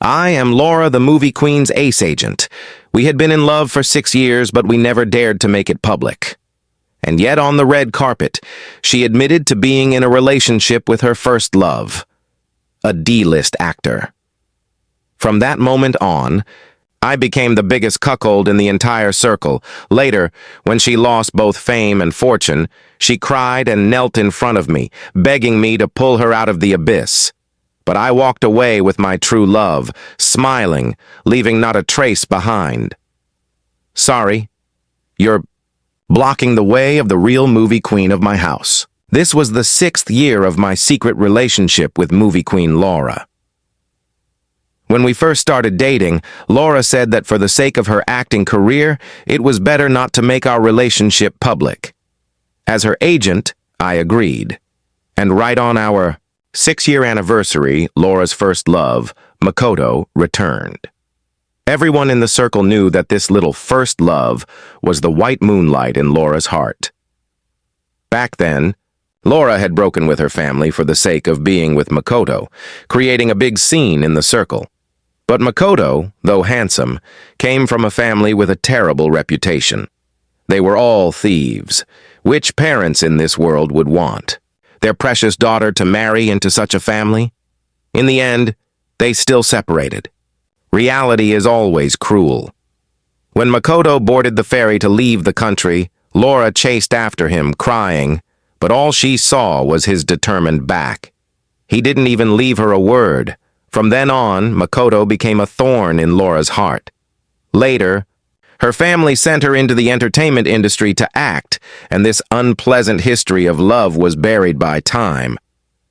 I am Laura, the movie queen's ace agent. We had been in love for 6 years, but we never dared to make it public. And yet on the red carpet, she admitted to being in a relationship with her first love, a D-list actor. From that moment on, I became the biggest cuckold in the entire circle. Later, when she lost both fame and fortune, she cried and knelt in front of me, begging me to pull her out of the abyss. But I walked away with my true love, smiling, leaving not a trace behind. Sorry, you're blocking the way of the real movie queen of my house. This was the 6th year of my secret relationship with movie queen Laura. When we first started dating, Laura said that for the sake of her acting career, it was better not to make our relationship public. As her agent, I agreed. And right on our 6-year anniversary, Laura's first love, Makoto, returned. Everyone in the circle knew that this little first love was the white moonlight in Laura's heart. Back then, Laura had broken with her family for the sake of being with Makoto, creating a big scene in the circle. But Makoto, though handsome, came from a family with a terrible reputation. They were all thieves. Which parents in this world would want their precious daughter to marry into such a family? In the end, they still separated. Reality is always cruel. When Makoto boarded the ferry to leave the country, Laura chased after him, crying, but all she saw was his determined back. He didn't even leave her a word. From then on, Makoto became a thorn in Laura's heart. Later, her family sent her into the entertainment industry to act, and this unpleasant history of love was buried by time.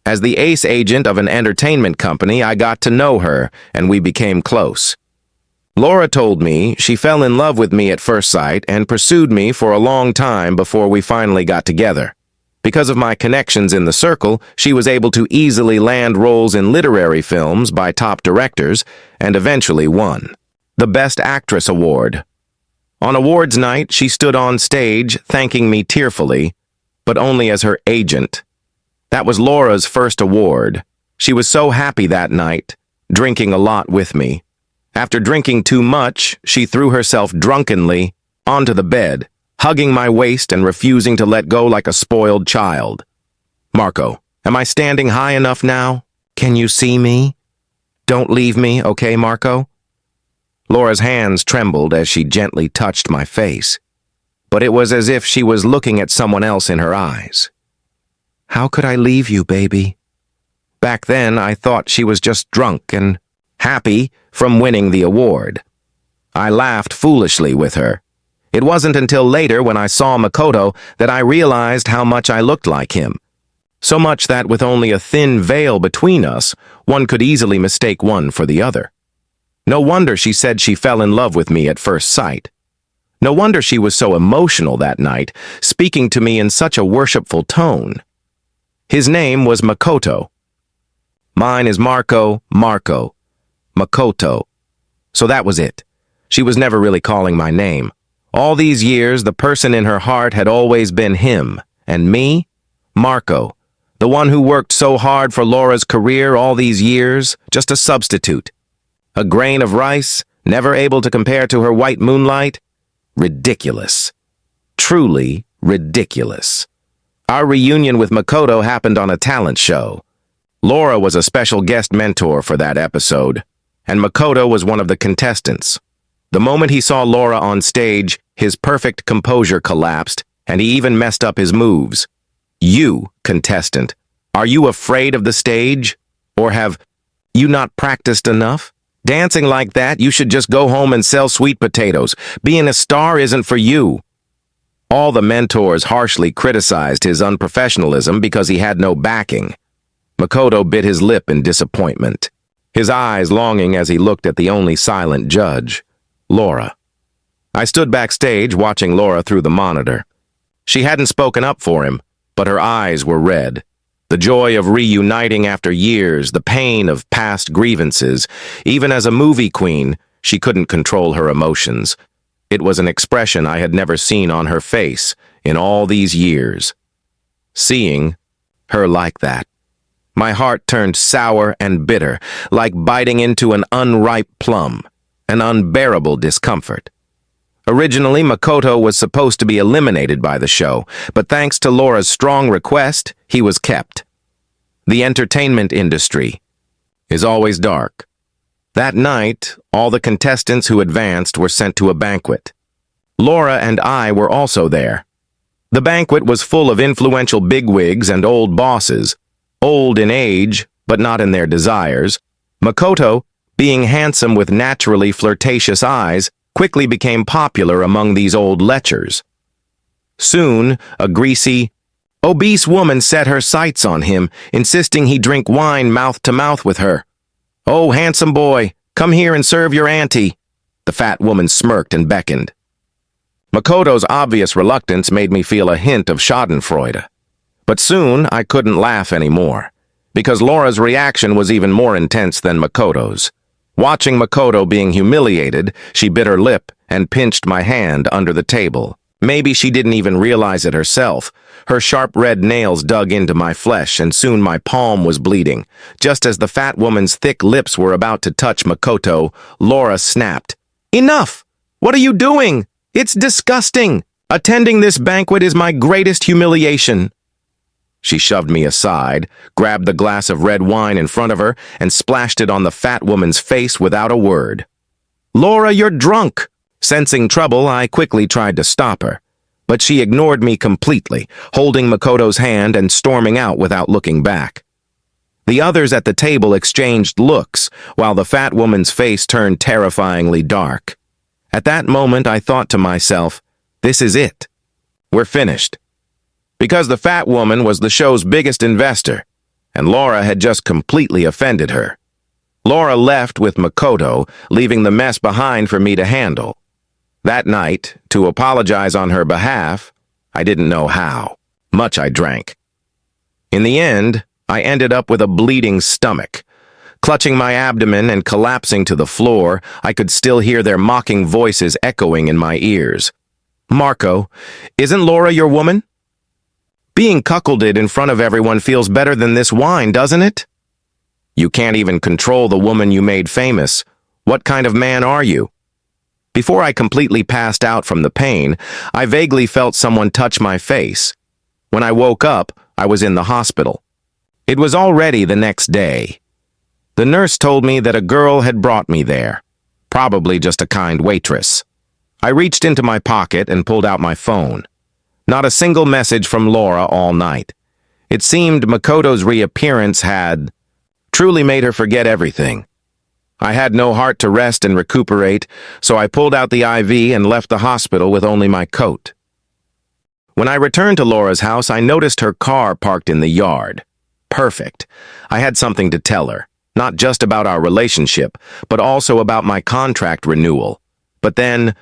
As the ace agent of an entertainment company, I got to know her, and we became close. Laura told me she fell in love with me at first sight and pursued me for a long time before we finally got together. Because of my connections in the circle, she was able to easily land roles in literary films by top directors and eventually won the Best Actress award. On awards night, she stood on stage thanking me tearfully, but only as her agent. That was Laura's first award. She was so happy that night, drinking a lot with me. After drinking too much, she threw herself drunkenly onto the bed, hugging my waist and refusing to let go like a spoiled child. Marco, am I standing high enough now? Can you see me? Don't leave me, okay, Marco? Laura's hands trembled as she gently touched my face, but it was as if she was looking at someone else in her eyes. How could I leave you, baby? Back then, I thought she was just drunk and happy from winning the award. I laughed foolishly with her. It wasn't until later when I saw Makoto that I realized how much I looked like him. So much that with only a thin veil between us, one could easily mistake one for the other. No wonder she said she fell in love with me at first sight. No wonder she was so emotional that night, speaking to me in such a worshipful tone. His name was Makoto. Mine is Marco, Makoto. So that was it. She was never really calling my name. All these years, the person in her heart had always been him, and me, Marco, the one who worked so hard for Laura's career all these years, just a substitute. A grain of rice, never able to compare to her white moonlight? Ridiculous. Truly ridiculous. Our reunion with Makoto happened on a talent show. Laura was a special guest mentor for that episode, and Makoto was one of the contestants. The moment he saw Laura on stage, his perfect composure collapsed, and he even messed up his moves. You, contestant, are you afraid of the stage? Or have you not practiced enough? Dancing like that, you should just go home and sell sweet potatoes. Being a star isn't for you. All the mentors harshly criticized his unprofessionalism because he had no backing. Makoto bit his lip in disappointment, his eyes longing as he looked at the only silent judge, Laura. I stood backstage watching Laura through the monitor. She hadn't spoken up for him, but her eyes were red. The joy of reuniting after years, the pain of past grievances. Even as a movie queen, she couldn't control her emotions. It was an expression I had never seen on her face in all these years. Seeing her like that My heart turned sour and bitter, like biting into an unripe plum, an unbearable discomfort. Originally, Makoto was supposed to be eliminated by the show, but thanks to Laura's strong request, he was kept. The entertainment industry is always dark. That night, all the contestants who advanced were sent to a banquet. Laura and I were also there. The banquet was full of influential bigwigs and old bosses, old in age, but not in their desires. Makoto, being handsome with naturally flirtatious eyes, quickly became popular among these old lechers. Soon, a greasy, obese woman set her sights on him, insisting he drink wine mouth to mouth with her. "Oh, handsome boy, come here and serve your auntie." The fat woman smirked and beckoned. Makoto's obvious reluctance made me feel a hint of schadenfreude. But soon I couldn't laugh anymore, because Laura's reaction was even more intense than Makoto's. Watching Makoto being humiliated, she bit her lip and pinched my hand under the table. Maybe she didn't even realize it herself. Her sharp red nails dug into my flesh, and soon my palm was bleeding. Just as the fat woman's thick lips were about to touch Makoto, Laura snapped. "Enough! What are you doing? It's disgusting! Attending this banquet is my greatest humiliation." She shoved me aside, grabbed the glass of red wine in front of her, and splashed it on the fat woman's face without a word. "Laura, you're drunk!" Sensing trouble, I quickly tried to stop her, but she ignored me completely, holding Makoto's hand and storming out without looking back. The others at the table exchanged looks, while the fat woman's face turned terrifyingly dark. At that moment, I thought to myself, this is it. We're finished. Because the fat woman was the show's biggest investor, and Laura had just completely offended her. Laura left with Makoto, leaving the mess behind for me to handle. That night, to apologize on her behalf, I didn't know how. Much I drank. In the end, I ended up with a bleeding stomach. Clutching my abdomen and collapsing to the floor, I could still hear their mocking voices echoing in my ears. "Marco, isn't Laura your woman? Being cuckolded in front of everyone feels better than this wine, doesn't it? You can't even control the woman you made famous. What kind of man are you?" Before I completely passed out from the pain, I vaguely felt someone touch my face. When I woke up, I was in the hospital. It was already the next day. The nurse told me that a girl had brought me there, probably just a kind waitress. I reached into my pocket and pulled out my phone. Not a single message from Laura all night. It seemed Makoto's reappearance had truly made her forget everything. I had no heart to rest and recuperate, so I pulled out the IV and left the hospital with only my coat. When I returned to Laura's house, I noticed her car parked in the yard. Perfect. I had something to tell her, not just about our relationship, but also about my contract renewal. But then,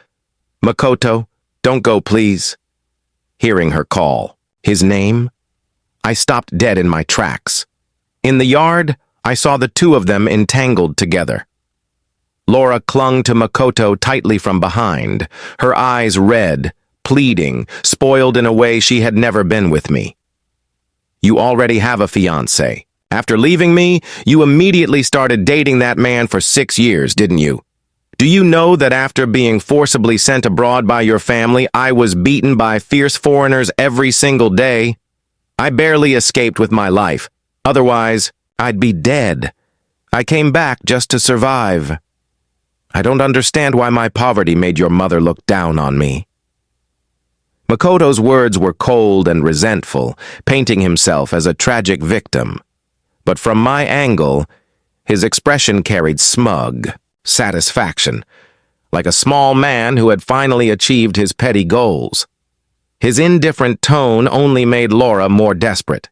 "Makoto, don't go, please." Hearing her call, his name, I stopped dead in my tracks. In the yard, I saw the two of them entangled together. Laura clung to Makoto tightly from behind, her eyes red, pleading, spoiled in a way she had never been with me. "You already have a fiancé. After leaving me, you immediately started dating that man for 6 years, didn't you? Do you know that after being forcibly sent abroad by your family, I was beaten by fierce foreigners every single day? I barely escaped with my life. Otherwise, I'd be dead. I came back just to survive. I don't understand why my poverty made your mother look down on me." Makoto's words were cold and resentful, painting himself as a tragic victim. But from my angle, his expression carried smug satisfaction, like a small man who had finally achieved his petty goals. His indifferent tone only made Laura more desperate.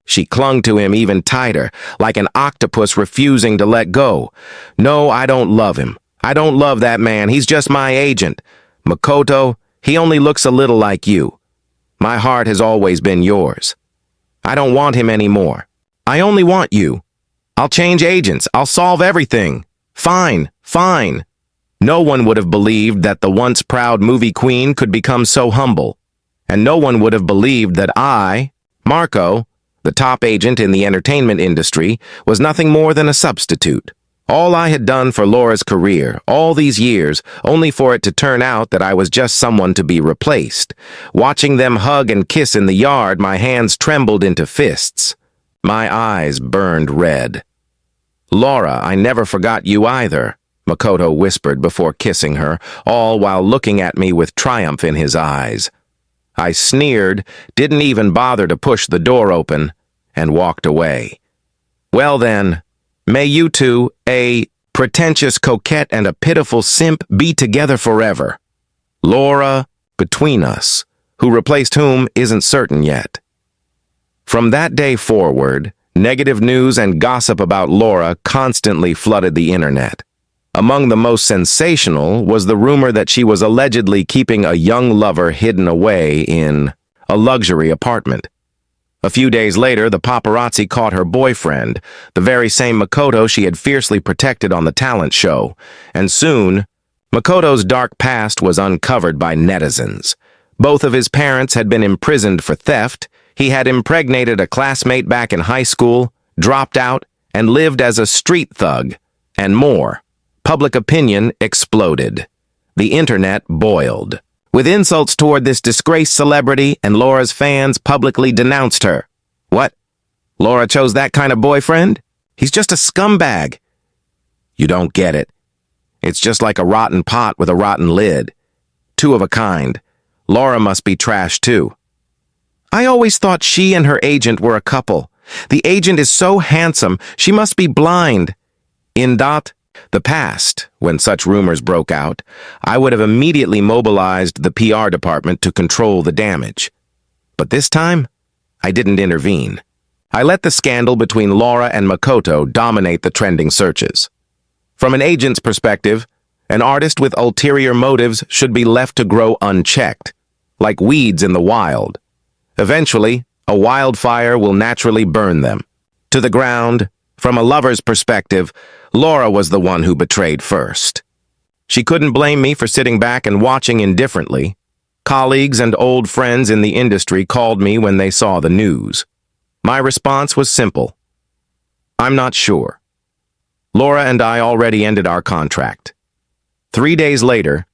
She clung to him even tighter, like an octopus refusing to let go. "No, I don't love him. I don't love that man. He's just my agent. Makoto, he only looks a little like you. My heart has always been yours. I don't want him anymore. I only want you. I'll change agents. I'll solve everything. Fine, fine." No one would have believed that the once proud movie queen could become so humble. And no one would have believed that I, Marco, The top agent in the entertainment industry was nothing more than a substitute. All I had done for Laura's career, all these years, only for it to turn out that I was just someone to be replaced. Watching them hug and kiss in the yard, my hands trembled into fists. My eyes burned red. "Laura, I never forgot you either," Makoto whispered before kissing her, all while looking at me with triumph in his eyes. I sneered, didn't even bother to push the door open, and walked away. "Well then, may you two, a pretentious coquette and a pitiful simp, be together forever. Laura, between us, who replaced whom isn't certain yet." From that day forward, negative news and gossip about Laura constantly flooded the internet. Among the most sensational was the rumor that she was allegedly keeping a young lover hidden away in a luxury apartment. A few days later, the paparazzi caught her boyfriend, the very same Makoto she had fiercely protected on the talent show, and soon, Makoto's dark past was uncovered by netizens. Both of his parents had been imprisoned for theft, he had impregnated a classmate back in high school, dropped out, and lived as a street thug, and more. Public opinion exploded. The internet boiled. With insults toward this disgraced celebrity, and Laura's fans publicly denounced her. What? Laura chose that kind of boyfriend? He's just a scumbag. You don't get it. It's just like a rotten pot with a rotten lid. Two of a kind. Laura must be trash too. I always thought she and her agent were a couple. The agent is so handsome, she must be blind. In the past, when such rumors broke out, I would have immediately mobilized the PR department to control the damage. But this time, I didn't intervene. I let the scandal between Laura and Makoto dominate the trending searches. From an agent's perspective, an artist with ulterior motives should be left to grow unchecked, like weeds in the wild. Eventually, a wildfire will naturally burn them to the ground. From a lover's perspective, Laura was the one who betrayed first. She couldn't blame me for sitting back and watching indifferently. Colleagues and old friends in the industry called me when they saw the news. My response was simple. I'm not sure. Laura and I already ended our contract. 3 days later,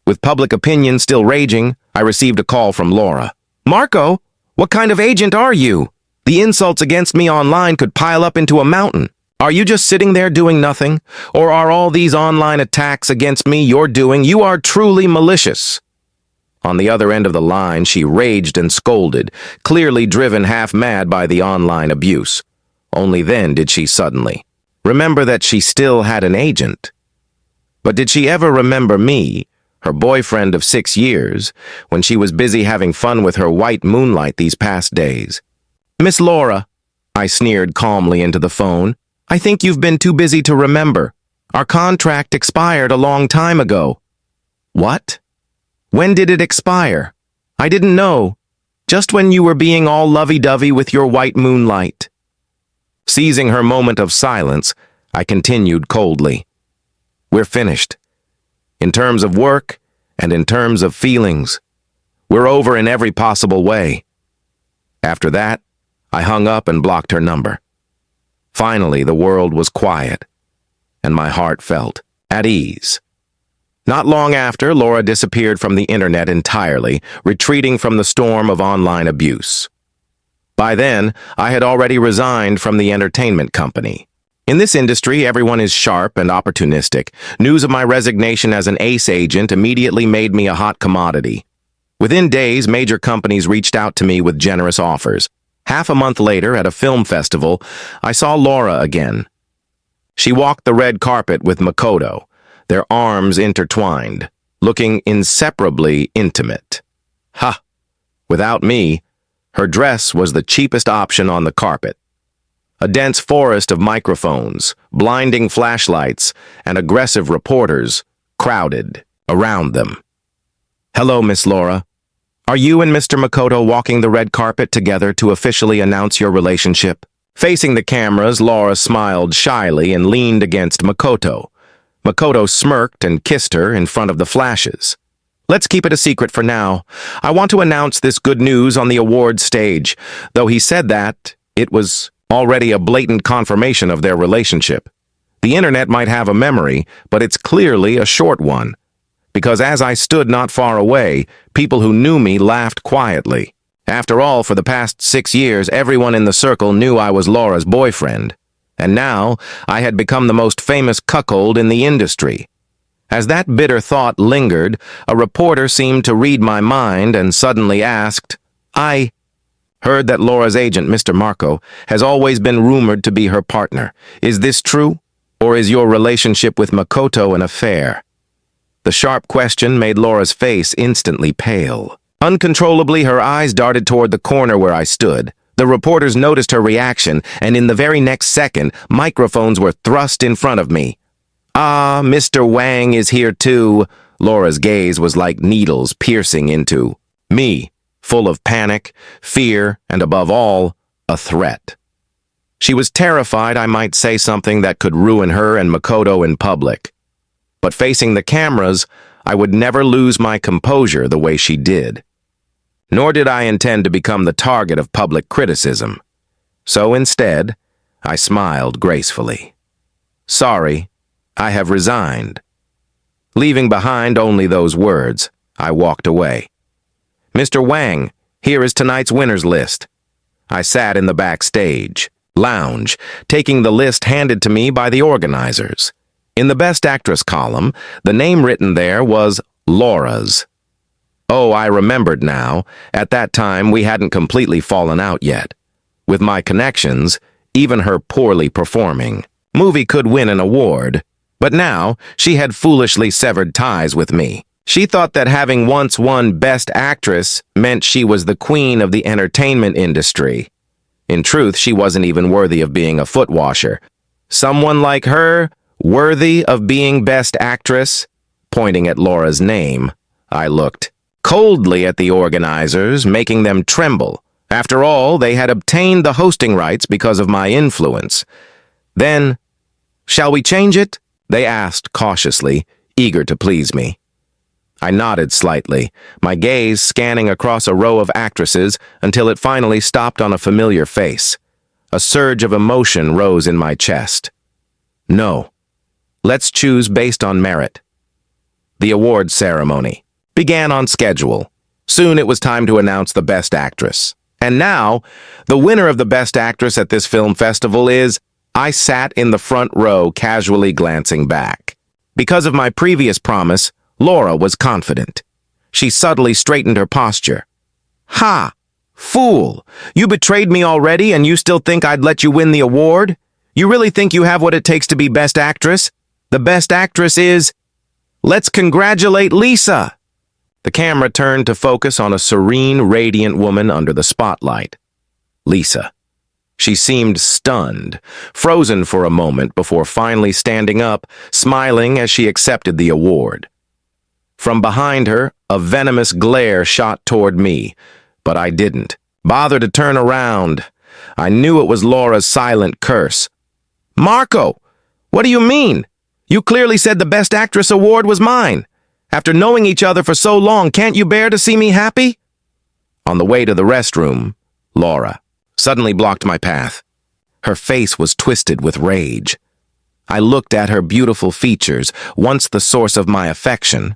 with public opinion still raging, I received a call from Laura. "Marco, what kind of agent are you? The insults against me online could pile up into a mountain. Are you just sitting there doing nothing? Or are all these online attacks against me your doing? You are truly malicious." On the other end of the line, she raged and scolded, clearly driven half mad by the online abuse. Only then did she suddenly remember that she still had an agent. But did she ever remember me, her boyfriend of 6 years, when she was busy having fun with her white moonlight these past days? "Miss Laura," I sneered calmly into the phone, "I think you've been too busy to remember. Our contract expired a long time ago." "What? When did it expire?" "I didn't know. Just when you were being all lovey-dovey with your white moonlight." Seizing her moment of silence, I continued coldly. "We're finished. In terms of work and in terms of feelings. We're over in every possible way." After that, I hung up and blocked her number. Finally, the world was quiet, and my heart felt at ease. Not long after, Laura disappeared from the internet entirely, retreating from the storm of online abuse. By then, I had already resigned from the entertainment company. In this industry, everyone is sharp and opportunistic. News of my resignation as an ace agent immediately made me a hot commodity. Within days, major companies reached out to me with generous offers. Half a month later, at a film festival, I saw Laura again. She walked the red carpet with Makoto, their arms intertwined, looking inseparably intimate. Ha! Without me, her dress was the cheapest option on the carpet. A dense forest of microphones, blinding flashlights, and aggressive reporters crowded around them. "Hello, Miss Laura. Are you and Mr. Makoto walking the red carpet together to officially announce your relationship?" Facing the cameras, Laura smiled shyly and leaned against Makoto. Makoto smirked and kissed her in front of the flashes. "Let's keep it a secret for now. I want to announce this good news on the awards stage." Though he said that, It was already a blatant confirmation of their relationship. The internet might have a memory, but it's clearly a short one. Because as I stood not far away, people who knew me laughed quietly. After all, for the past 6 years, everyone in the circle knew I was Laura's boyfriend. And now, I had become the most famous cuckold in the industry. As that bitter thought lingered, a reporter seemed to read my mind and suddenly asked, "I heard that Laura's agent, Mr. Marco, has always been rumored to be her partner. Is this true? Or is your relationship with Makoto an affair?" The sharp question made Laura's face instantly pale. Uncontrollably, her eyes darted toward the corner where I stood. The reporters noticed her reaction, and in the very next second, microphones were thrust in front of me. "Ah, Mr. Wang is here too." Laura's gaze was like needles piercing into me, full of panic, fear, and above all, a threat. She was terrified I might say something that could ruin her and Makoto in public. But facing the cameras, I would never lose my composure the way she did. Nor did I intend to become the target of public criticism. So instead, I smiled gracefully. "Sorry, I have resigned." Leaving behind only those words, I walked away. "Mr. Wang, here is tonight's winners list." I sat in the backstage lounge, taking the list handed to me by the organizers. In the Best Actress column, the name written there was Laura's. Oh, I remembered now. At that time, we hadn't completely fallen out yet. With my connections, even her poorly performing movie could win an award. But now, she had foolishly severed ties with me. She thought that having once won Best Actress meant she was the queen of the entertainment industry. In truth, she wasn't even worthy of being a foot washer. Someone like her, worthy of being Best Actress? Pointing at Laura's name, I looked coldly at the organizers, making them tremble. After all, they had obtained the hosting rights because of my influence. Then, "Shall we change it?" they asked cautiously, eager to please me. I nodded slightly, my gaze scanning across a row of actresses until it finally stopped on a familiar face. A surge of emotion rose in my chest. "No. Let's choose based on merit." The awards ceremony began on schedule. Soon it was time to announce the Best Actress. And now, the winner of the Best Actress at this film festival is... I sat in the front row, casually glancing back. Because of my previous promise, Laura was confident. She subtly straightened her posture. "Ha! Fool! You betrayed me already and you still think I'd let you win the award? You really think you have what it takes to be Best Actress? The Best Actress is... Let's congratulate Lisa!" The camera turned to focus on a serene, radiant woman under the spotlight. Lisa. She seemed stunned, frozen for a moment before finally standing up, smiling as she accepted the award. From behind her, a venomous glare shot toward me, but I didn't bother to turn around. I knew it was Laura's silent curse. "Marco, what do you mean? You clearly said the Best Actress award was mine. After knowing each other for so long, can't you bear to see me happy?" On the way to the restroom, Laura suddenly blocked my path. Her face was twisted with rage. I looked at her beautiful features, once the source of my affection,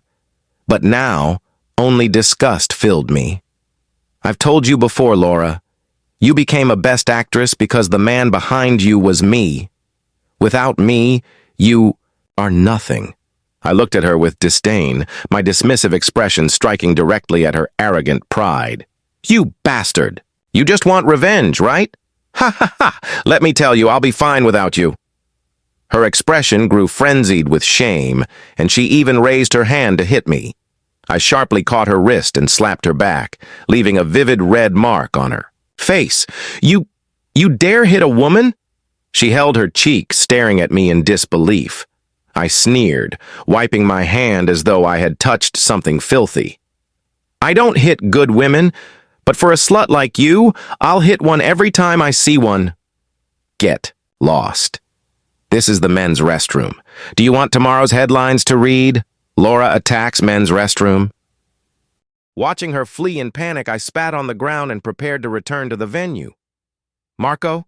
but now only disgust filled me. "I've told you before, Laura. You became a Best Actress because the man behind you was me. Without me, you are nothing." I looked at her with disdain, my dismissive expression striking directly at her arrogant pride. "You bastard! You just want revenge, right? Ha ha ha! Let me tell you, I'll be fine without you." Her expression grew frenzied with shame, and she even raised her hand to hit me. I sharply caught her wrist and slapped her back, leaving a vivid red mark on her face. You dare hit a woman?" She held her cheek, staring at me in disbelief. I sneered, wiping my hand as though I had touched something filthy. "I don't hit good women, but for a slut like you, I'll hit one every time I see one." Get lost. This is the men's restroom. Do you want tomorrow's headlines to read? Laura attacks men's restroom. Watching her flee in panic, I spat on the ground and prepared to return to the venue. Marco?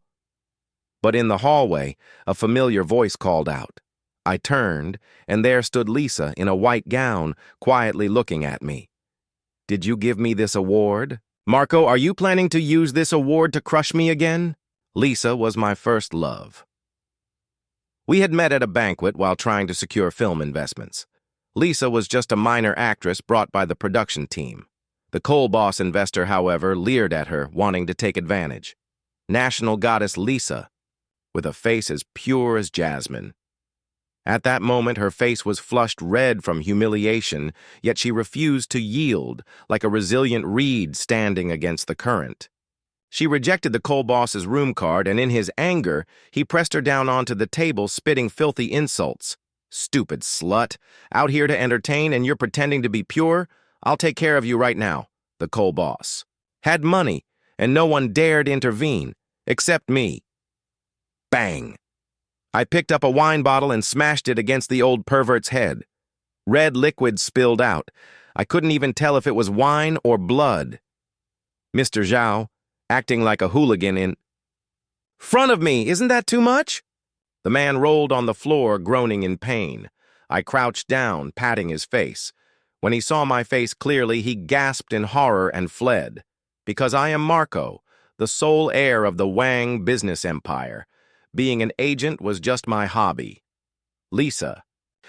But in the hallway, a familiar voice called out. I turned, and there stood Lisa in a white gown, quietly looking at me. Did you give me this award? Marco, are you planning to use this award to crush me again? Lisa was my first love. We had met at a banquet while trying to secure film investments. Lisa was just a minor actress brought by the production team. The coal boss investor, however, leered at her, wanting to take advantage. National goddess Lisa, with a face as pure as jasmine. At that moment, her face was flushed red from humiliation, yet she refused to yield, like a resilient reed standing against the current. She rejected the coal boss's room card, and in his anger, he pressed her down onto the table, spitting filthy insults. Stupid slut. Out here to entertain, and you're pretending to be pure? I'll take care of you right now, the coal boss. Had money, and no one dared intervene, except me. Bang! I picked up a wine bottle and smashed it against the old pervert's head. Red liquid spilled out. I couldn't even tell if it was wine or blood. Mr. Zhao, acting like a hooligan in front of me, isn't that too much? The man rolled on the floor, groaning in pain. I crouched down, patting his face. When he saw my face clearly, he gasped in horror and fled. Because I am Marco, the sole heir of the Wang business empire. Being an agent was just my hobby. Lisa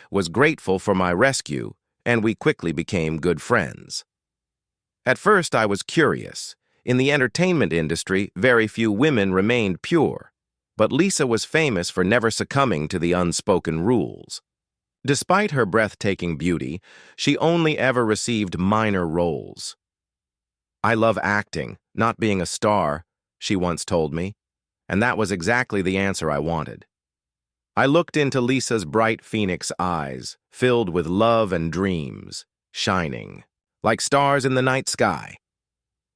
was grateful for my rescue, and we quickly became good friends. At first, I was curious. In the entertainment industry, very few women remained pure, but Lisa was famous for never succumbing to the unspoken rules. Despite her breathtaking beauty, she only ever received minor roles. I love acting, not being a star, she once told me, and that was exactly the answer I wanted. I looked into Lisa's bright phoenix eyes, filled with love and dreams, shining, like stars in the night sky.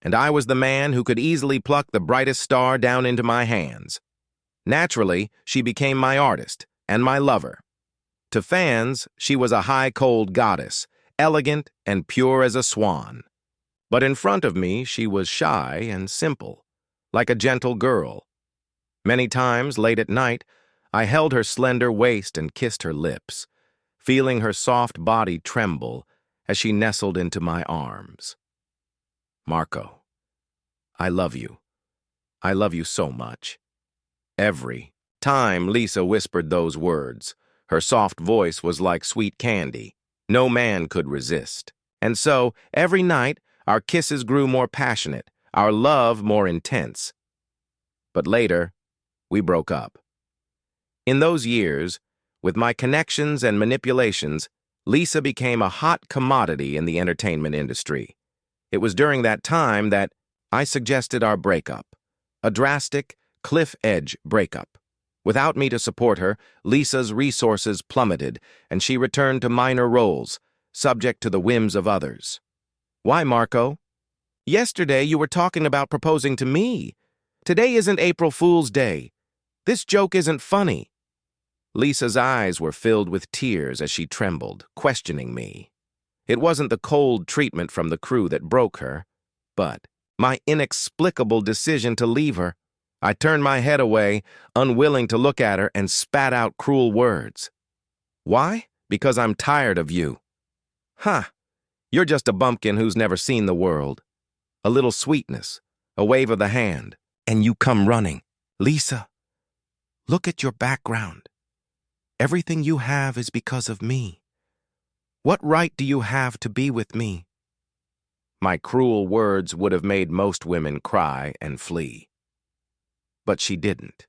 And I was the man who could easily pluck the brightest star down into my hands. Naturally, she became my artist and my lover. To fans, she was a high, cold goddess, elegant and pure as a swan. But in front of me, she was shy and simple, like a gentle girl. Many times, late at night, I held her slender waist and kissed her lips, feeling her soft body tremble as she nestled into my arms. Marco, I love you. I love you so much. Every time Lisa whispered those words, her soft voice was like sweet candy. No man could resist. And so, every night, our kisses grew more passionate, our love more intense. But later, we broke up. In those years, with my connections and manipulations, Lisa became a hot commodity in the entertainment industry. It was during that time that I suggested our breakup, a drastic, cliff-edge breakup. Without me to support her, Lisa's resources plummeted, and she returned to minor roles, subject to the whims of others. Why, Marco? Yesterday you were talking about proposing to me. Today isn't April Fool's Day. This joke isn't funny. Lisa's eyes were filled with tears as she trembled, questioning me. It wasn't the cold treatment from the crew that broke her, but my inexplicable decision to leave her. I turned my head away, unwilling to look at her, and spat out cruel words. Why? Because I'm tired of you. Ha! You're just a bumpkin who's never seen the world. A little sweetness, a wave of the hand, and you come running. Lisa, look at your background. Everything you have is because of me. What right do you have to be with me? My cruel words would have made most women cry and flee. But she didn't.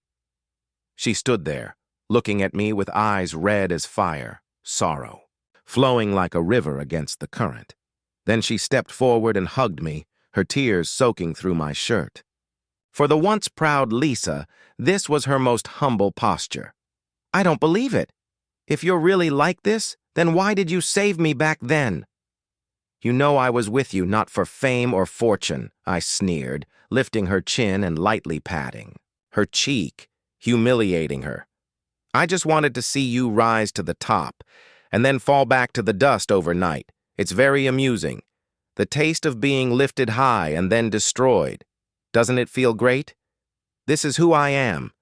She stood there, looking at me with eyes red as fire, sorrow, flowing like a river against the current. Then she stepped forward and hugged me, her tears soaking through my shirt. For the once proud Lisa, this was her most humble posture. I don't believe it. If you're really like this, then why did you save me back then? You know I was with you not for fame or fortune, I sneered, lifting her chin and lightly patting her cheek, humiliating her. I just wanted to see you rise to the top and then fall back to the dust overnight. It's very amusing. The taste of being lifted high and then destroyed. Doesn't it feel great? This is who I am,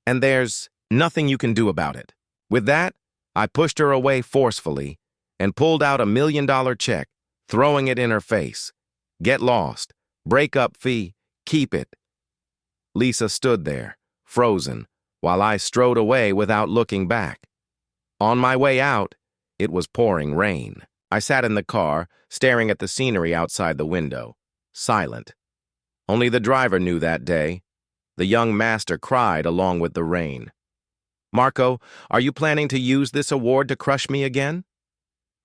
and there's nothing you can do about it." With that, I pushed her away forcefully and pulled out $1 million check, throwing it in her face. "Get lost. Breakup fee. Keep it." Lisa stood there, frozen, while I strode away without looking back. On my way out, it was pouring rain. I sat in the car, staring at the scenery outside the window, silent. Only the driver knew that day. The young master cried along with the rain. "Marco, are you planning to use this award to crush me again?"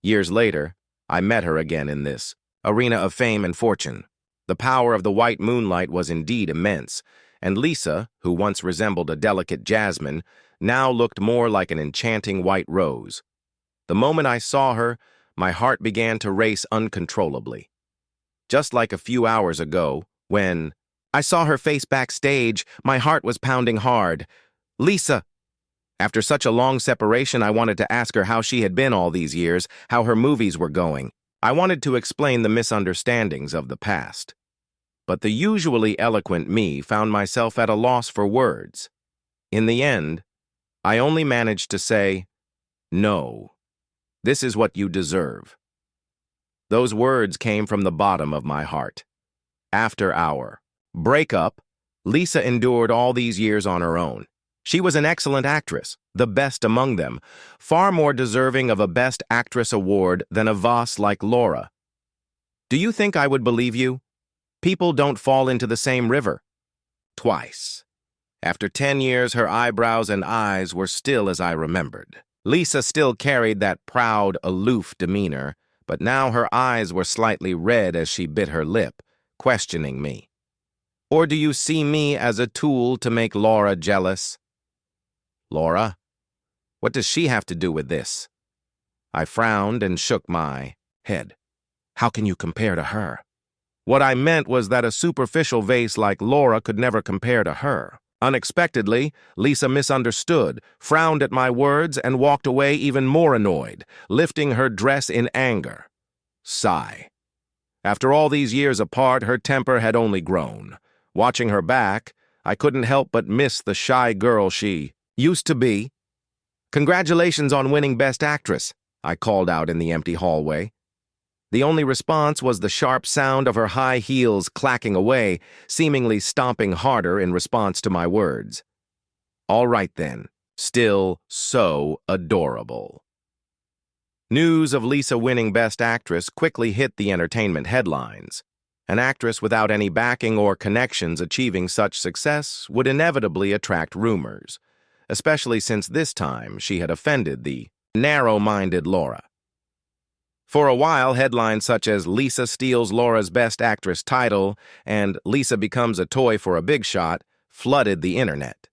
Years later, I met her again in this arena of fame and fortune. The power of the white moonlight was indeed immense, and Lisa, who once resembled a delicate jasmine, now looked more like an enchanting white rose. The moment I saw her, my heart began to race uncontrollably. Just like a few hours ago, when I saw her face backstage, my heart was pounding hard. "Lisa!" After such a long separation, I wanted to ask her how she had been all these years, how her movies were going. I wanted to explain the misunderstandings of the past. But the usually eloquent me found myself at a loss for words. In the end, I only managed to say, "No, this is what you deserve." Those words came from the bottom of my heart. After our breakup, Lisa endured all these years on her own. She was an excellent actress, the best among them, far more deserving of a Best Actress award than a Voss like Laura. Do you think I would believe you? People don't fall into the same river. Twice. After 10 years, her eyebrows and eyes were still as I remembered. Lisa still carried that proud, aloof demeanor, but now her eyes were slightly red as she bit her lip, questioning me. Or do you see me as a tool to make Laura jealous? Laura? What does she have to do with this? I frowned and shook my head. How can you compare to her? What I meant was that a superficial vase like Laura could never compare to her. Unexpectedly, Lisa misunderstood, frowned at my words, and walked away even more annoyed, lifting her dress in anger. Sigh. After all these years apart, her temper had only grown. Watching her back, I couldn't help but miss the shy girl she used to be. "Congratulations on winning Best Actress," I called out in the empty hallway. The only response was the sharp sound of her high heels clacking away, seemingly stomping harder in response to my words. All right then, still so adorable. News of Lisa winning Best Actress quickly hit the entertainment headlines. An actress without any backing or connections achieving such success would inevitably attract rumors, especially since this time she had offended the narrow-minded Laura. For a while, headlines such as "Lisa steals Laura's Best Actress title" and "Lisa becomes a toy for a big shot" flooded the internet.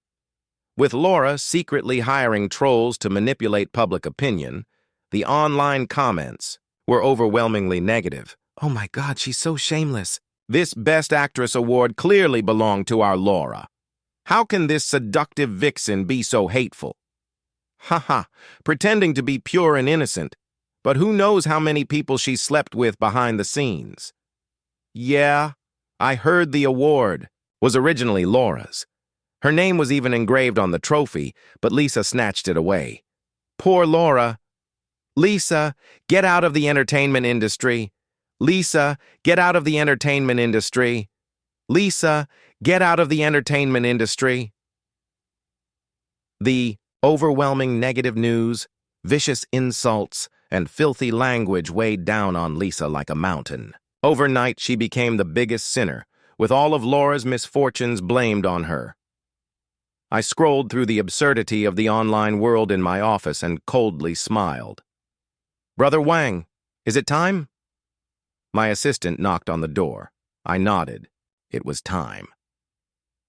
With Laura secretly hiring trolls to manipulate public opinion, the online comments were overwhelmingly negative. "Oh my God, she's so shameless. This Best Actress award clearly belonged to our Laura. How can this seductive vixen be so hateful? Haha, pretending to be pure and innocent. But who knows how many people she slept with behind the scenes." Yeah, I heard the award was originally Laura's. Her name was even engraved on the trophy, but Lisa snatched it away. Poor Laura. "Lisa, get out of the entertainment industry. Lisa, get out of the entertainment industry. Lisa, get out of the entertainment industry." The overwhelming negative news, vicious insults, and filthy language weighed down on Lisa like a mountain. Overnight, she became the biggest sinner, with all of Laura's misfortunes blamed on her. I scrolled through the absurdity of the online world in my office and coldly smiled. "Brother Wang, is it time?" My assistant knocked on the door. I nodded. It was time.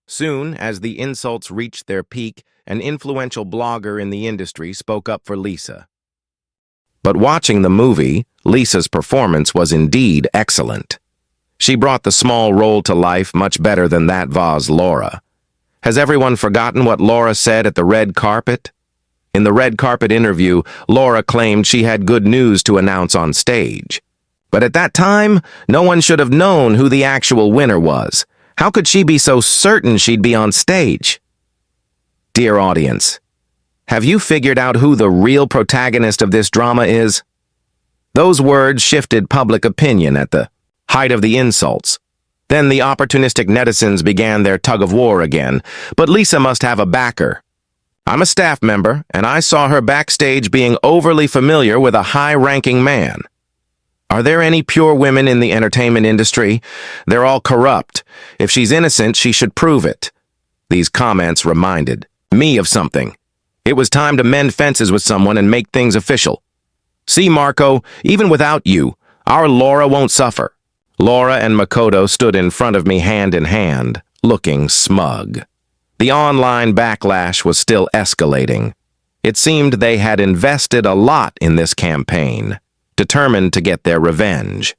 Soon, as the insults reached their peak, an influential blogger in the industry spoke up for Lisa. But watching the movie, Lisa's performance was indeed excellent. She brought the small role to life much better than that vase Laura. Has everyone forgotten what Laura said at the red carpet? In the red carpet interview, Laura claimed she had good news to announce on stage. But at that time, no one should have known who the actual winner was. How could she be so certain she'd be on stage? Dear audience, have you figured out who the real protagonist of this drama is? Those words shifted public opinion at the height of the insults. Then the opportunistic netizens began their tug-of-war again, but Lisa must have a backer. I'm a staff member, and I saw her backstage being overly familiar with a high-ranking man. Are there any pure women in the entertainment industry? They're all corrupt. If she's innocent, she should prove it. These comments reminded me of something. It was time to mend fences with someone and make things official. See, Marco, even without you, our Laura won't suffer. Laura and Makoto stood in front of me hand in hand, looking smug. The online backlash was still escalating. It seemed they had invested a lot in this campaign, determined to get their revenge.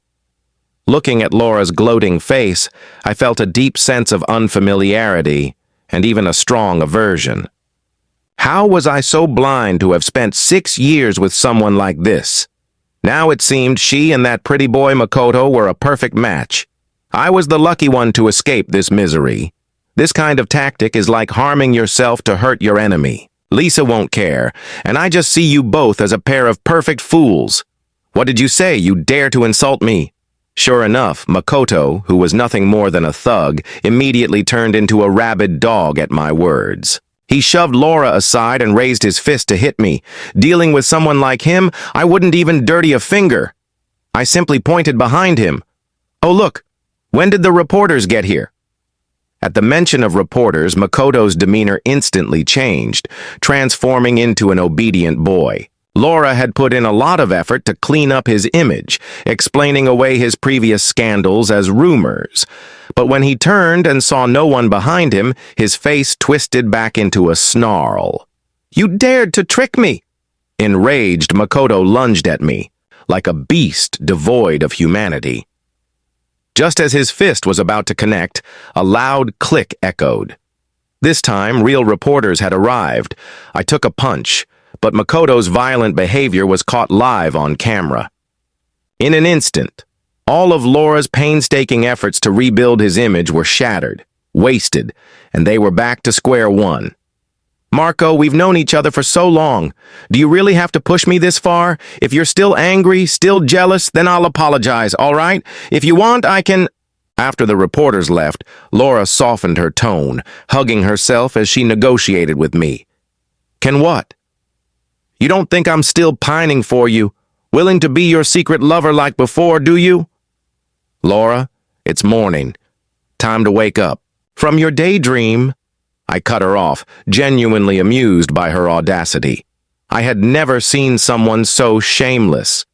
Looking at Laura's gloating face, I felt a deep sense of unfamiliarity and even a strong aversion. How was I so blind to have spent 6 years with someone like this? Now it seemed she and that pretty boy Makoto were a perfect match. I was the lucky one to escape this misery. This kind of tactic is like harming yourself to hurt your enemy. Lisa won't care, and I just see you both as a pair of perfect fools. What did you say? You dare to insult me? Sure enough, Makoto, who was nothing more than a thug, immediately turned into a rabid dog at my words. He shoved Laura aside and raised his fist to hit me. Dealing with someone like him, I wouldn't even dirty a finger. I simply pointed behind him. Oh, look, when did the reporters get here? At the mention of reporters, Makoto's demeanor instantly changed, transforming into an obedient boy. Laura had put in a lot of effort to clean up his image, explaining away his previous scandals as rumors. But when he turned and saw no one behind him, his face twisted back into a snarl. You dared to trick me! Enraged, Makoto lunged at me, like a beast devoid of humanity. Just as his fist was about to connect, a loud click echoed. This time, real reporters had arrived. I took a punch, but Makoto's violent behavior was caught live on camera. In an instant, all of Laura's painstaking efforts to rebuild his image were shattered, wasted, and they were back to square one. Marco, we've known each other for so long. Do you really have to push me this far? If you're still angry, still jealous, then I'll apologize, all right? If you want, I can... After the reporters left, Laura softened her tone, hugging herself as she negotiated with me. Can what? You don't think I'm still pining for you, willing to be your secret lover like before, do you? Laura, it's morning. Time to wake up. From your daydream. I cut her off, genuinely amused by her audacity. I had never seen someone so shameless.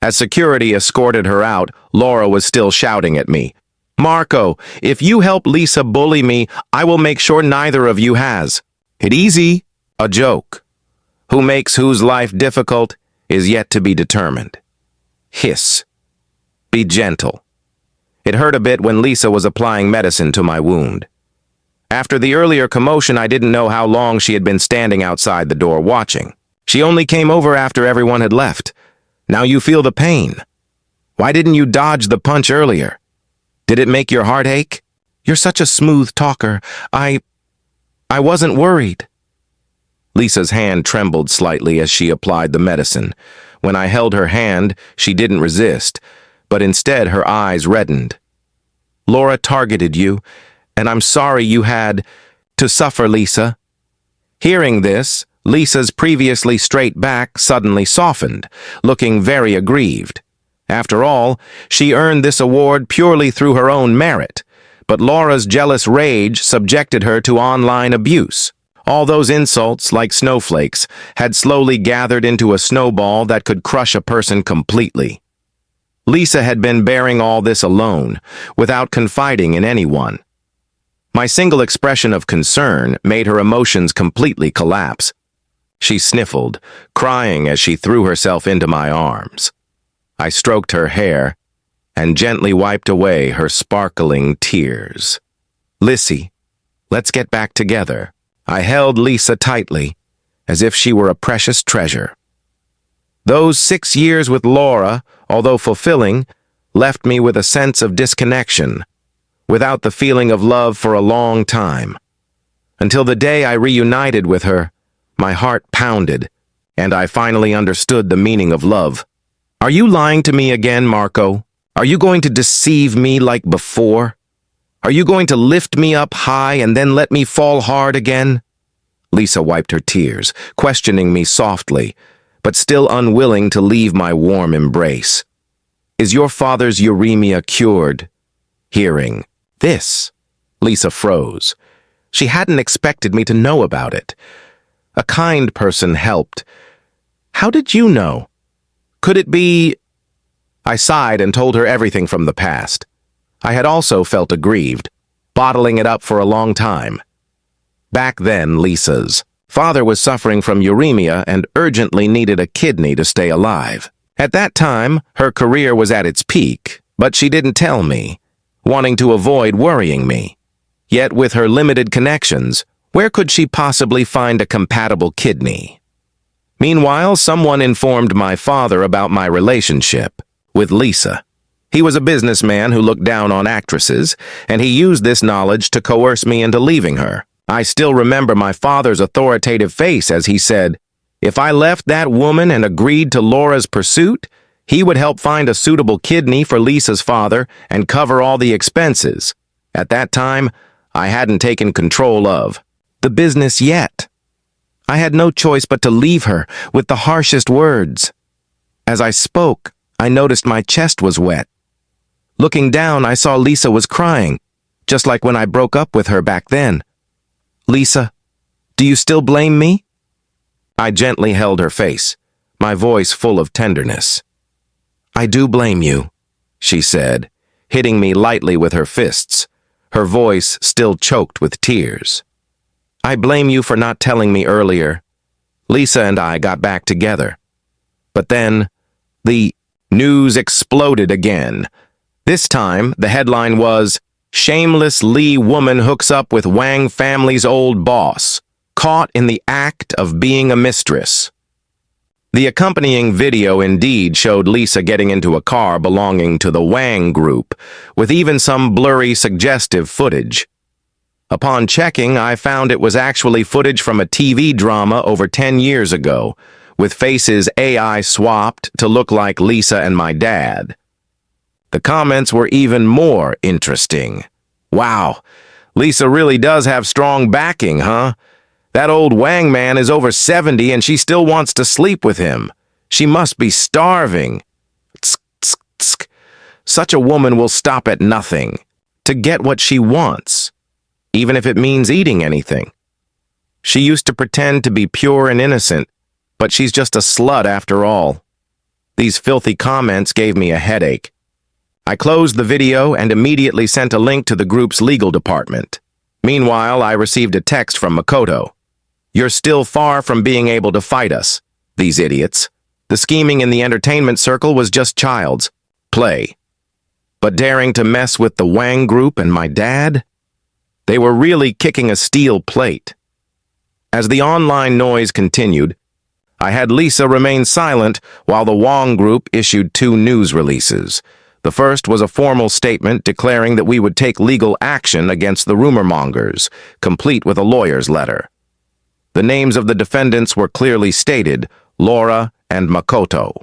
As security escorted her out, Laura was still shouting at me. Marco, if you help Lisa bully me, I will make sure neither of you has. It easy. A joke. Who makes whose life difficult is yet to be determined. Hiss. Be gentle. It hurt a bit when Lisa was applying medicine to my wound. After the earlier commotion, I didn't know how long she had been standing outside the door watching. She only came over after everyone had left. Now you feel the pain. Why didn't you dodge the punch earlier? Did it make your heart ache? You're such a smooth talker. I wasn't worried. Lisa's hand trembled slightly as she applied the medicine. When I held her hand, she didn't resist, but instead her eyes reddened. Laura targeted you, and I'm sorry you had to suffer, Lisa. Hearing this, Lisa's previously straight back suddenly softened, looking very aggrieved. After all, she earned this award purely through her own merit, but Laura's jealous rage subjected her to online abuse. All those insults, like snowflakes, had slowly gathered into a snowball that could crush a person completely. Lisa had been bearing all this alone, without confiding in anyone. My single expression of concern made her emotions completely collapse. She sniffled, crying as she threw herself into my arms. I stroked her hair and gently wiped away her sparkling tears. Lissy, let's get back together. I held Lisa tightly, as if she were a precious treasure. Those 6 years with Laura, although fulfilling, left me with a sense of disconnection. without the feeling of love for a long time. Until the day I reunited with her, my heart pounded, and I finally understood the meaning of love. Are you lying to me again, Marco? Are you going to deceive me like before? Are you going to lift me up high and then let me fall hard again? Lisa wiped her tears, questioning me softly, but still unwilling to leave my warm embrace. Is your father's uremia cured? Hearing this, Lisa froze. She hadn't expected me to know about it. A kind person helped. How did you know? Could it be... I sighed and told her everything from the past. I had also felt aggrieved, bottling it up for a long time. Back then, Lisa's father was suffering from uremia and urgently needed a kidney to stay alive. At that time, her career was at its peak, but she didn't tell me, wanting to avoid worrying me. Yet with her limited connections, where could she possibly find a compatible kidney? Meanwhile, someone informed my father about my relationship with Lisa. He was a businessman who looked down on actresses, and he used this knowledge to coerce me into leaving her. I still remember my father's authoritative face as he said, if I left that woman and agreed to Laura's pursuit, he would help find a suitable kidney for Lisa's father and cover all the expenses. At that time, I hadn't taken control of the business yet. I had no choice but to leave her with the harshest words. As I spoke, I noticed my chest was wet. Looking down, I saw Lisa was crying, just like when I broke up with her back then. Lisa, do you still blame me? I gently held her face, my voice full of tenderness. I do blame you, she said, hitting me lightly with her fists, her voice still choked with tears. I blame you for not telling me earlier. Lisa and I got back together. But then, the news exploded again. This time, the headline was, Shameless Lee woman hooks up with Wang family's old boss, caught in the act of being a mistress. The accompanying video indeed showed Lisa getting into a car belonging to the Wang group, with even some blurry, suggestive footage. Upon checking, I found it was actually footage from a TV drama over 10 years ago, with faces AI swapped to look like Lisa and my dad. The comments were even more interesting. Wow, Lisa really does have strong backing, huh? That old Wang man is over 70 and she still wants to sleep with him. She must be starving. Tsk, tsk, tsk. Such a woman will stop at nothing to get what she wants, even if it means eating anything. She used to pretend to be pure and innocent, but she's just a slut after all. These filthy comments gave me a headache. I closed the video and immediately sent a link to the group's legal department. Meanwhile, I received a text from Makoto. You're still far from being able to fight us, these idiots. The scheming in the entertainment circle was just child's play. But daring to mess with the Wang group and my dad? They were really kicking a steel plate. As the online noise continued, I had Lisa remain silent while the Wang group issued 2 news releases. The first was a formal statement declaring that we would take legal action against the rumor mongers, complete with a lawyer's letter. The names of the defendants were clearly stated, Laura and Makoto.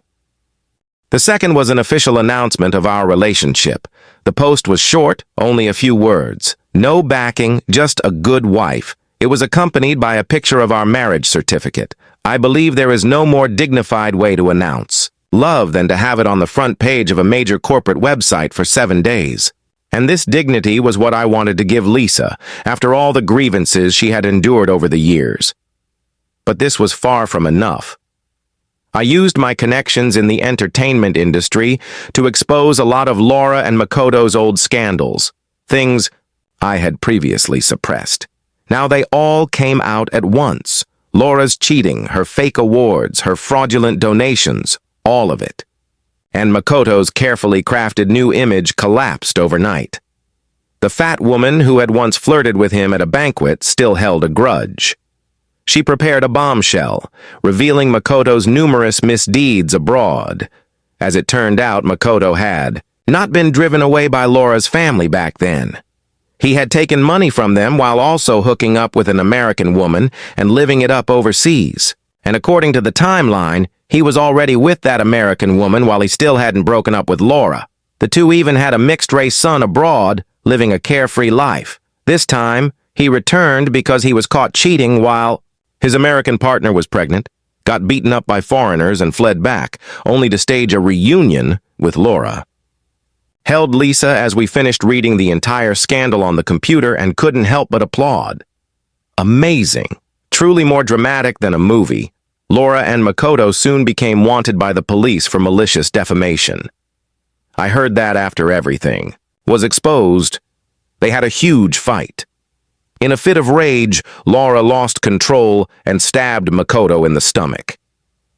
The second was an official announcement of our relationship. The post was short, only a few words. No backing, just a good wife. It was accompanied by a picture of our marriage certificate. I believe there is no more dignified way to announce love than to have it on the front page of a major corporate website for 7 days. And this dignity was what I wanted to give Lisa, after all the grievances she had endured over the years. But this was far from enough. I used my connections in the entertainment industry to expose a lot of Laura and Makoto's old scandals, things I had previously suppressed. Now they all came out at once. Laura's cheating, her fake awards, her fraudulent donations, all of it. And Makoto's carefully crafted new image collapsed overnight. The fat woman who had once flirted with him at a banquet still held a grudge. She prepared a bombshell, revealing Makoto's numerous misdeeds abroad. As it turned out, Makoto had not been driven away by Laura's family back then. He had taken money from them while also hooking up with an American woman and living it up overseas. And according to the timeline, he was already with that American woman while he still hadn't broken up with Laura. The two even had a mixed-race son abroad, living a carefree life. This time, he returned because he was caught cheating while his American partner was pregnant, got beaten up by foreigners and fled back, only to stage a reunion with Laura. Held Lisa as we finished reading the entire scandal on the computer and couldn't help but applaud. Amazing. Truly more dramatic than a movie. Laura and Makoto soon became wanted by the police for malicious defamation. I heard that after everything was exposed, they had a huge fight. In a fit of rage, Laura lost control and stabbed Makoto in the stomach.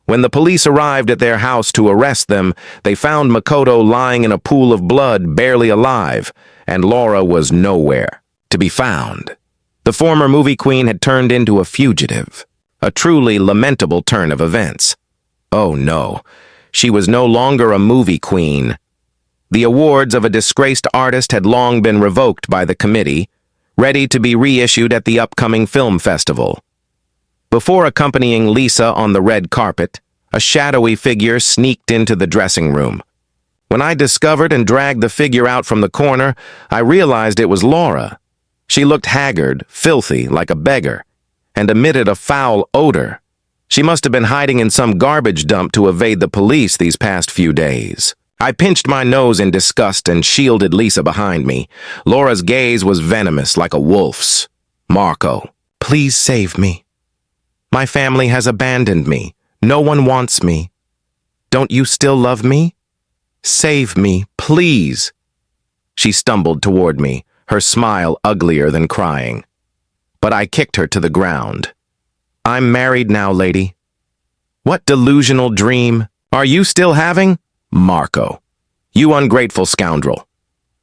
When the police arrived at their house to arrest them, they found Makoto lying in a pool of blood, barely alive, and Laura was nowhere to be found. The former movie queen had turned into a fugitive, a truly lamentable turn of events. Oh no, she was no longer a movie queen. The awards of a disgraced artist had long been revoked by the committee, ready to be reissued at the upcoming film festival. Before accompanying Lisa on the red carpet, a shadowy figure sneaked into the dressing room. When I discovered and dragged the figure out from the corner, I realized it was Laura. She looked haggard, filthy, like a beggar, and emitted a foul odor. She must have been hiding in some garbage dump to evade the police these past few days. I pinched my nose in disgust and shielded Lisa behind me. Laura's gaze was venomous like a wolf's. Marco, please save me. My family has abandoned me. No one wants me. Don't you still love me? Save me, please. She stumbled toward me, her smile uglier than crying. But I kicked her to the ground. I'm married now, lady. What delusional dream are you still having? Marco, you ungrateful scoundrel.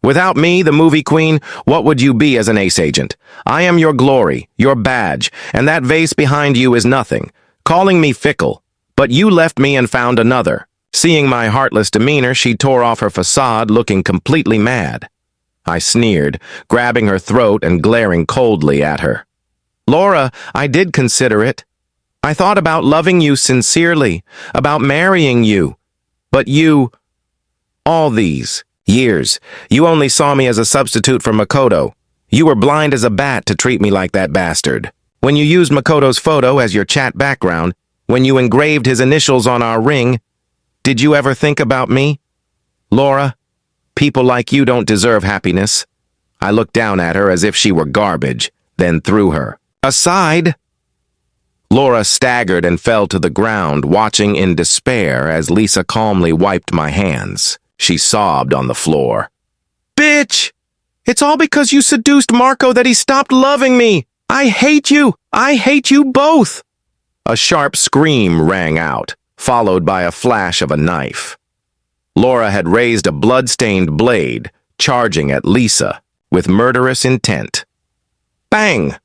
Without me, the movie queen, what would you be as an ace agent? I am your glory, your badge, and that vase behind you is nothing, calling me fickle. But you left me and found another. Seeing my heartless demeanor, she tore off her facade, looking completely mad. I sneered, grabbing her throat and glaring coldly at her. Laura, I did consider it. I thought about loving you sincerely, about marrying you. But you, all these years, you only saw me as a substitute for Makoto. You were blind as a bat to treat me like that bastard. When you used Makoto's photo as your chat background, when you engraved his initials on our ring, did you ever think about me? Laura, people like you don't deserve happiness. I looked down at her as if she were garbage, then threw her aside. Laura staggered and fell to the ground, watching in despair as Lisa calmly wiped my hands. She sobbed on the floor. Bitch! It's all because you seduced Marco that he stopped loving me! I hate you! I hate you both! A sharp scream rang out, followed by a flash of a knife. Laura had raised a blood-stained blade, charging at Lisa with murderous intent. Bang!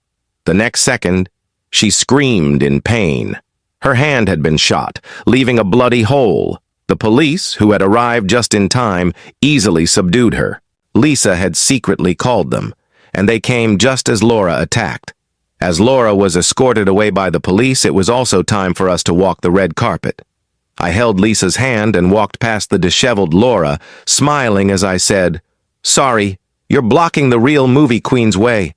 The next second, she screamed in pain. Her hand had been shot, leaving a bloody hole. The police, who had arrived just in time, easily subdued her. Lisa had secretly called them, and they came just as Laura attacked. As Laura was escorted away by the police, it was also time for us to walk the red carpet. I held Lisa's hand and walked past the disheveled Laura, smiling as I said, Sorry, you're blocking the real movie queen's way.